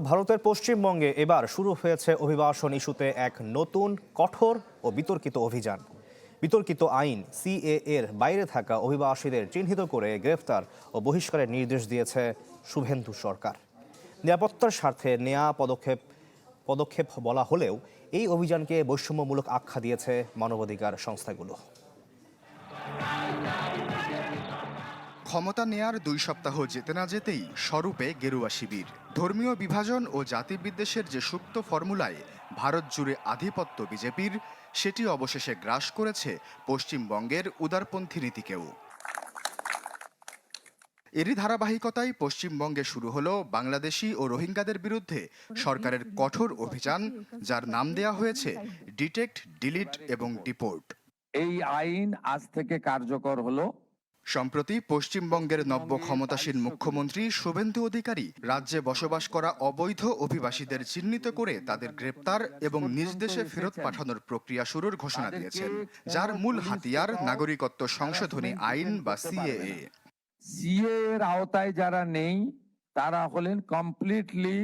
ভারতের পশ্চিমবঙ্গে এবার শুরু হয়েছে অভিবাসন ইস্যুতে এক নতুন কঠোর ও বিতর্কিত অভিযান। বিতর্কিত আইন সিএএ এর বাইরে থাকা অভিবাসীদের চিহ্নিত করে গ্রেফতার ও বহিষ্কারের নির্দেশ দিয়েছে শুভেন্দু সরকার। নিরাপত্তার স্বার্থে নেয়া পদক্ষেপ বলা হলেও এই অভিযানকে বৈষম্যমূলক আখ্যা দিয়েছে মানবাধিকার সংস্থাগুলো। ক্ষমতা নেয়ার 2 সপ্তাহ যেতে না যেতেই স্বরূপে গেরুয়া শিবির। ধর্মীয় বিভাজন ও জাতিবিদ্বেষের যে সুপ্ত ফর্মুলায় ভারত জুড়ে আধিপত্য বিজেপির, সেটি অবশেষে গ্রাস করেছে পশ্চিমবঙ্গের উদারপন্থী নীতিকেও। এরই ধারাবাহিকতায় পশ্চিমবঙ্গে শুরু হলো বাংলাদেশি ও রোহিঙ্গাদের বিরুদ্ধে সরকারের কঠোর অভিযান, যার নাম দেয়া হয়েছে ডিটেক্ট, ডিলিট এবং ডিপোর্ট। এই আইন আজ থেকে কার্যকর হলো। সম্প্রতি পশ্চিমবঙ্গের নব্য ক্ষমতাসীন মুখ্যমন্ত্রী শুভেন্দু অধিকারী রাজ্যে বসবাস করা অবৈধ অভিবাসীদের চিহ্নিত করে তাদের গ্রেপ্তার এবং নিজ দেশে ফেরত পাঠানোর প্রক্রিয়া শুরুর ঘোষণা দিয়েছেন, যার মূল হাতিয়ার নাগরিকত্ব সংশোধনী আইন বা সিএএ। সিএ এর আওতায় যারা নেই তারা হলেন কমপ্লিটলি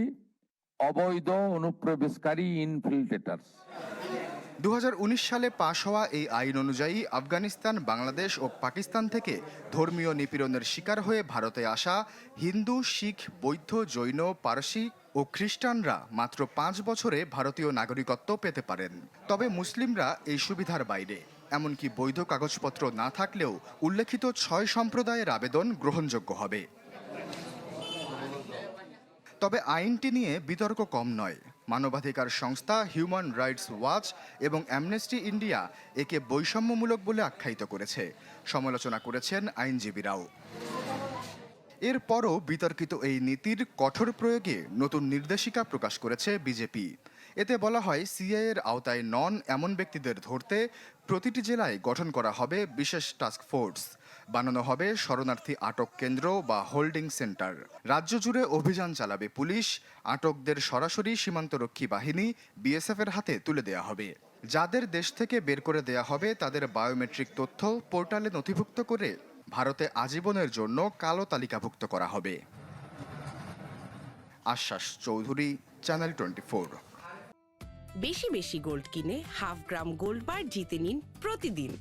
অবৈধ অনুপ্রবেশকারী ইনফিল্ট্রেটার্স। 2019 সালে পাশ হওয়া এই আইন অনুযায়ী আফগানিস্তান, বাংলাদেশ ও পাকিস্তান থেকে ধর্মীয় নিপীড়নের শিকার হয়ে ভারতে আসা হিন্দু, শিখ, বৌদ্ধ, জৈন, পারসি ও খ্রিস্টানরা মাত্র 5 বছরে ভারতীয় নাগরিকত্ব পেতে পারেন। তবে মুসলিমরা এই সুবিধার বাইরে। এমনকি বৈধ কাগজপত্র না থাকলেও উল্লেখিত 6 সম্প্রদায়ের আবেদন গ্রহণযোগ্য হবে। তবে আইনটি নিয়ে বিতর্ক কম নয়। মানবাধিকার সংস্থা হিউম্যান রাইটস ওয়াচ এবং অ্যামনেস্টি ইন্ডিয়া একে বৈষম্যমূলক বলে আখ্যায়িত করেছে। সমালোচনা করেছেন আইনজীবীরাও। এরপরও বিতর্কিত এই নীতির কঠোর প্রয়োগে নতুন নির্দেশিকা প্রকাশ করেছে বিজেপি। এতে বলা হয়, সিএএ এর আওতায় নন এমন ব্যক্তিদের ধরতে প্রতিটি জেলায় গঠন করা হবে বিশেষ টাস্ক ফোর্স, বানানো হবে শরণার্থী আটক কেন্দ্র বা হোল্ডিং সেন্টার। রাজ্য জুড়ে অভিযান চালাবে পুলিশ। আটকদের সরাসরি সীমান্তরক্ষী বাহিনী বিএসএফ এর হাতে তুলে দেয়া হবে। যাদের দেশ থেকে বের করে দেয়া হবে তাদের বায়োমেট্রিক তথ্য পোর্টালে নথিভুক্ত করে ভারতে আজীবনের জন্য কালো তালিকাভুক্ত করা হবে। আশ্বাস চৌধুরী, চ্যানেল 24। বেশি বেশি গোল্ড কিনে হাফ গ্রাম গোল্ড বার জিতে নিন প্রতিদিন।